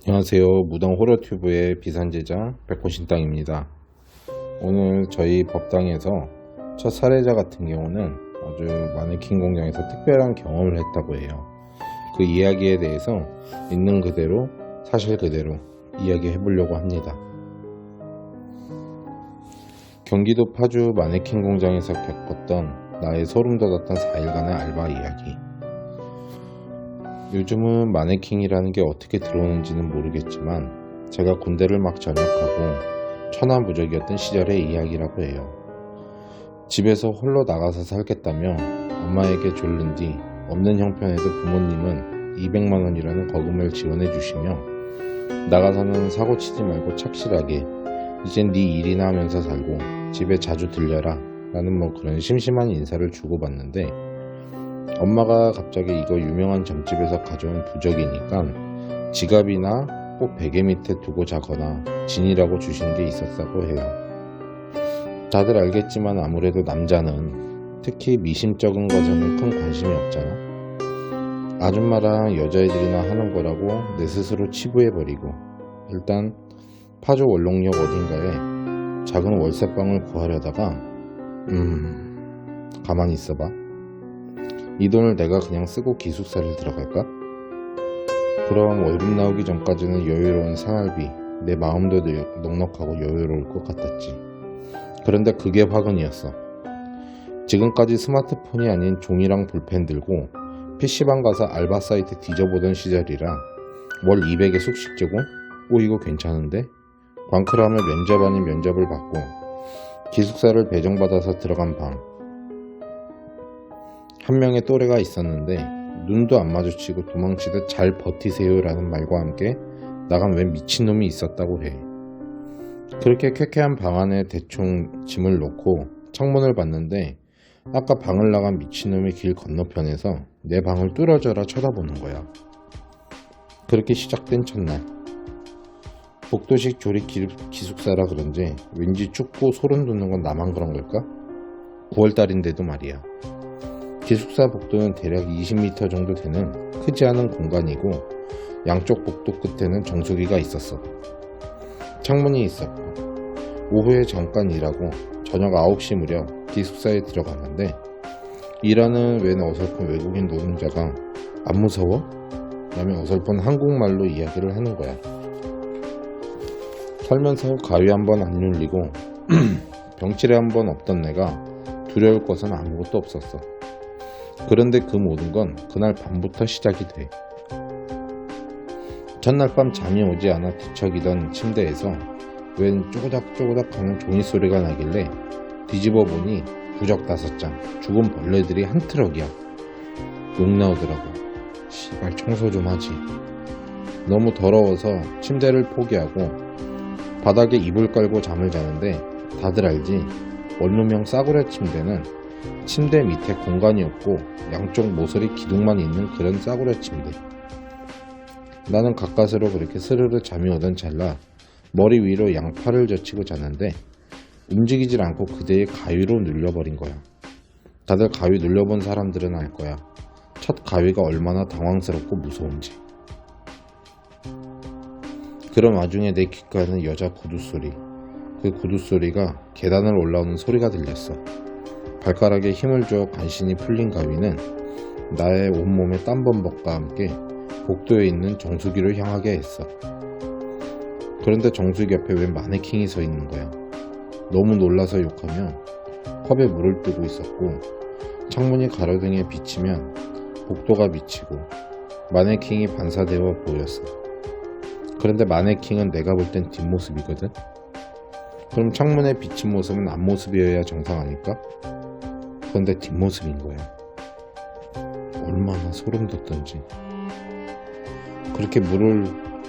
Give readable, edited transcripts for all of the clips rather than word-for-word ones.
안녕하세요. 무당 호러튜브의 비산제자 백호신당입니다. 오늘 저희 법당에서 첫 사례자 같은 경우는 아주 마네킹 공장에서 특별한 경험을 했다고 해요. 그 이야기에 대해서 있는 그대로 사실 그대로 이야기해 보려고 합니다. 경기도 파주 마네킹 공장에서 겪었던 나의 소름 돋았던 4일간의 알바 이야기. 요즘은 마네킹이라는 게 어떻게 들어오는지는 모르겠지만 제가 군대를 막 전역하고 천하무적이었던 시절의 이야기라고 해요. 집에서 홀로 나가서 살겠다며 엄마에게 졸른 뒤 없는 형편에도 부모님은 200만원이라는 거금을 지원해 주시며 나가서는 사고 치지 말고 착실하게 이젠 네 일이나 하면서 살고 집에 자주 들려라 라는 그런 심심한 인사를 주고받는데, 엄마가 갑자기 이거 유명한 점집에서 가져온 부적이니까 지갑이나 꼭 베개 밑에 두고 자거나 지니라고 주신 게 있었다고 해요. 다들 알겠지만 아무래도 남자는 특히 미심쩍은 것에는 큰 관심이 없잖아. 아줌마랑 여자애들이나 하는 거라고 내 스스로 치부해버리고 일단 파주 원롱역 어딘가에 작은 월세방을 구하려다가 가만히 있어봐. 이 돈을 내가 그냥 쓰고 기숙사를 들어갈까? 그럼 월급 나오기 전까지는 여유로운 생활비, 내 마음도 넉넉하고 여유로울 것 같았지. 그런데 그게 화근이었어. 지금까지 스마트폰이 아닌 종이랑 볼펜 들고 PC방 가서 알바 사이트 뒤져보던 시절이라 월 200에 숙식 제공? 이거 괜찮은데? 광클하면 면접 아닌 면접을 받고 기숙사를 배정받아서 들어간 방. 한 명의 또래가 있었는데 눈도 안 마주치고 도망치듯 잘 버티세요 라는 말과 함께 나간 웬 미친놈이 있었다고 해. 그렇게 쾌쾌한 방 안에 대충 짐을 놓고 창문을 봤는데 아까 방을 나간 미친놈이 길 건너편에서 내 방을 뚫어져라 쳐다보는 거야. 그렇게 시작된 첫날. 복도식 조립 기숙사라 그런지 왠지 춥고 소름 돋는 건 나만 그런 걸까? 9월달인데도 말이야. 기숙사 복도는 대략 20m 정도 되는 크지 않은 공간이고 양쪽 복도 끝에는 정수기가 있었어. 창문이 있었고 오후에 잠깐 일하고 저녁 9시 무렵 기숙사에 들어갔는데 일하는 웬 어설픈 외국인 노동자가 안 무서워? 라며 어설픈 한국말로 이야기를 하는 거야. 살면서 가위 한 번 안 눌리고 병치레 한 번 없던 내가 두려울 것은 아무것도 없었어. 그런데 그 모든 건 그날 밤부터 시작이 돼. 전날 밤 잠이 오지 않아 뒤척이던 침대에서 웬 쪼그닥쪼그닥 하는 종이 소리가 나길래 뒤집어 보니 부적 5장, 죽은 벌레들이 한 트럭이야. 욕 나오더라고. 씨발 청소 좀 하지. 너무 더러워서 침대를 포기하고 바닥에 이불 깔고 잠을 자는데 다들 알지? 원룸형 싸구려 침대는 침대 밑에 공간이 없고 양쪽 모서리 기둥만 있는 그런 싸구려 침대. 나는 가까스로 그렇게 스르르 잠이 오던 찰나 머리 위로 양팔을 젖히고 잤는데 움직이질 않고 그대의 가위로 눌려버린 거야. 다들 가위 눌려본 사람들은 알 거야. 첫 가위가 얼마나 당황스럽고 무서운지. 그런 와중에 내 귓가에는 여자 구두소리. 그 구두소리가 계단을 올라오는 소리가 들렸어. 발가락에 힘을 줘 간신히 풀린 가위는 나의 온몸의 땀범벅과 함께 복도에 있는 정수기를 향하게 했어. 그런데 정수기 옆에 웬 마네킹이 서 있는 거야. 너무 놀라서 욕하며 컵에 물을 뜨고 있었고 창문이 가로등에 비치면 복도가 비치고 마네킹이 반사되어 보였어. 그런데 마네킹은 내가 볼 땐 뒷모습이거든. 그럼 창문에 비친 모습은 앞모습이어야 정상 아닐까? 그런데 뒷모습인 거야. 얼마나 소름 돋던지. 그렇게 물을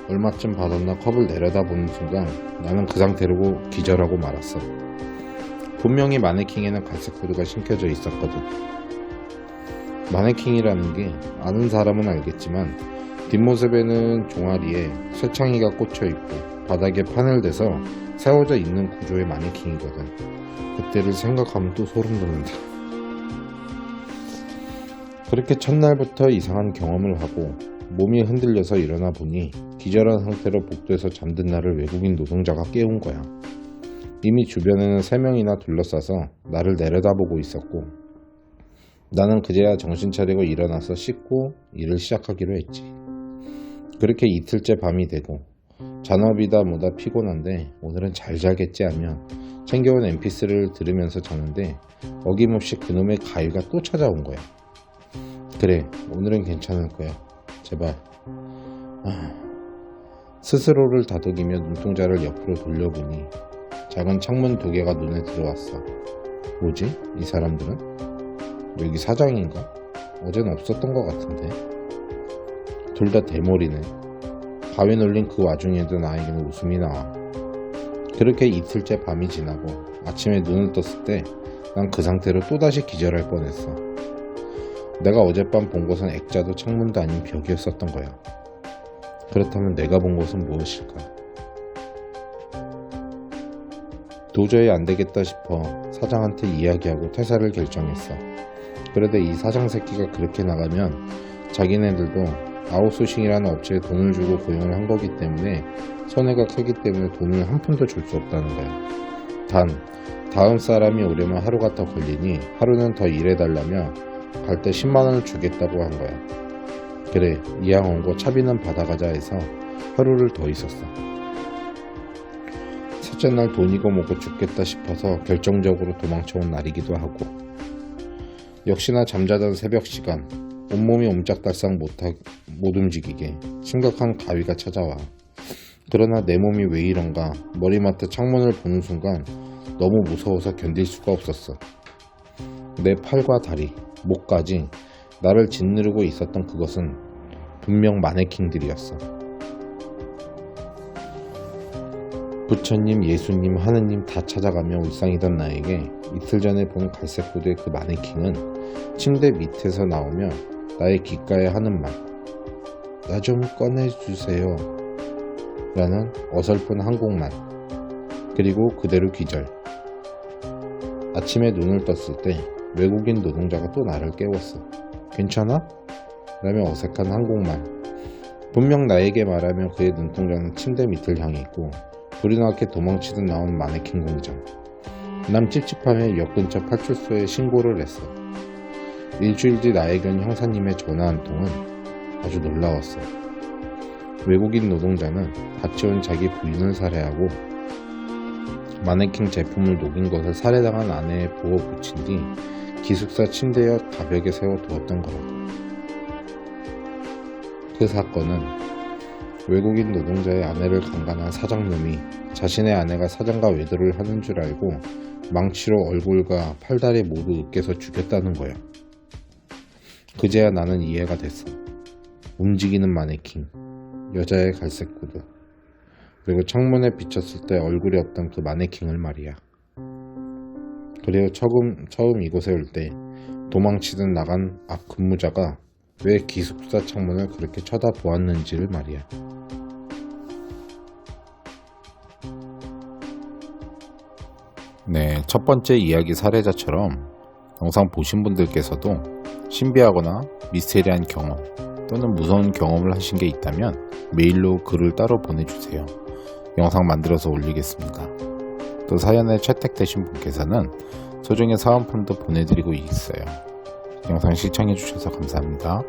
얼마쯤 받았나 컵을 내려다보는 순간 나는 그 상태로 기절하고 말았어. 분명히 마네킹에는 갈색 구두가 신겨져 있었거든. 마네킹이라는 게 아는 사람은 알겠지만 뒷모습에는 종아리에 쇠창이가 꽂혀있고 바닥에 판을 대서 세워져 있는 구조의 마네킹이거든. 그때를 생각하면 또 소름 돋는다. 그렇게 첫날부터 이상한 경험을 하고 몸이 흔들려서 일어나 보니 기절한 상태로 복도에서 잠든 나를 외국인 노동자가 깨운 거야. 이미 주변에는 3명이나 둘러싸서 나를 내려다보고 있었고 나는 그제야 정신 차리고 일어나서 씻고 일을 시작하기로 했지. 그렇게 이틀째 밤이 되고 잔업이다 뭐다 피곤한데 오늘은 잘 자겠지 하며 챙겨온 mp3를 들으면서 자는데 어김없이 그놈의 가위가 또 찾아온 거야. 그래, 오늘은 괜찮을 거야. 제발. 스스로를 다독이며 눈동자를 옆으로 돌려보니 작은 창문 2개가 눈에 들어왔어. 뭐지? 이 사람들은? 여기 사장인가? 어젠 없었던 것 같은데. 둘 다 대머리네. 가위 눌린 그 와중에도 나에게는 웃음이 나와. 그렇게 이틀째 밤이 지나고 아침에 눈을 떴을 때 난 그 상태로 또다시 기절할 뻔했어. 내가 어젯밤 본 곳은 액자도 창문도 아닌 벽이었었던 거야. 그렇다면 내가 본 곳은 무엇일까? 도저히 안 되겠다 싶어 사장한테 이야기하고 퇴사를 결정했어. 그런데 이 사장 새끼가 그렇게 나가면 자기네들도 아웃소싱이라는 업체에 돈을 주고 고용을 한 거기 때문에 손해가 크기 때문에 돈을 한 푼도 줄 수 없다는 거야. 단 다음 사람이 오려면 하루가 더 걸리니 하루는 더 일해달라며 갈 때 10만원을 주겠다고 한 거야. 그래, 이왕 온 거 차비는 받아가자 해서 하루를 더 있었어. 첫째 날 돈이고 뭐고 죽겠다 싶어서 결정적으로 도망쳐온 날이기도 하고 역시나 잠자던 새벽 시간 온몸이 옴짝달싹 못 움직이게 심각한 가위가 찾아와. 그러나 내 몸이 왜 이런가 머리맡에 창문을 보는 순간 너무 무서워서 견딜 수가 없었어. 내 팔과 다리, 목까지 나를 짓누르고 있었던 그것은 분명 마네킹들이었어. 부처님, 예수님, 하느님 다 찾아가며 울상이던 나에게 이틀 전에 본 갈색 구두의 그 마네킹은 침대 밑에서 나오며 나의 귓가에 하는 말, 나 좀 꺼내주세요 라는 어설픈 한국말, 그리고 그대로 기절. 아침에 눈을 떴을 때 외국인 노동자가 또 나를 깨웠어. 괜찮아? 라며 어색한 한국말. 분명 나에게 말하며 그의 눈동자는 침대 밑을 향해 있고 불이 나게 도망치듯 나온 마네킹 공장. 난 찝찝하며 역 근처 파출소에 신고를 했어. 일주일 뒤 나에게 온 형사님의 전화 한 통은 아주 놀라웠어. 외국인 노동자는 다치온 자기 부인을 살해하고 마네킹 제품을 녹인 것을 살해당한 아내에 부어 붙인 뒤 기숙사 침대 옆 가벽에 세워두었던 거라고. 그 사건은 외국인 노동자의 아내를 강간한 사장놈이 자신의 아내가 사장과 외도를 하는 줄 알고 망치로 얼굴과 팔다리 모두 으깨서 죽였다는 거야. 그제야 나는 이해가 됐어. 움직이는 마네킹, 여자의 갈색 구두, 그리고 창문에 비쳤을 때 얼굴이 없던 그 마네킹을 말이야. 그리고 처음 이곳에 올 때 도망치듯 나간 앞 근무자가 왜 기숙사 창문을 그렇게 쳐다보았는지를 말이야. 네, 첫 번째 이야기 사례자처럼 영상 보신 분들께서도 신비하거나 미스테리한 경험 또는 무서운 경험을 하신 게 있다면 메일로 글을 따로 보내주세요. 영상 만들어서 올리겠습니다. 또 사연에 채택되신 분께서는 소정의 사은품도 보내드리고 있어요. 영상 시청해주셔서 감사합니다.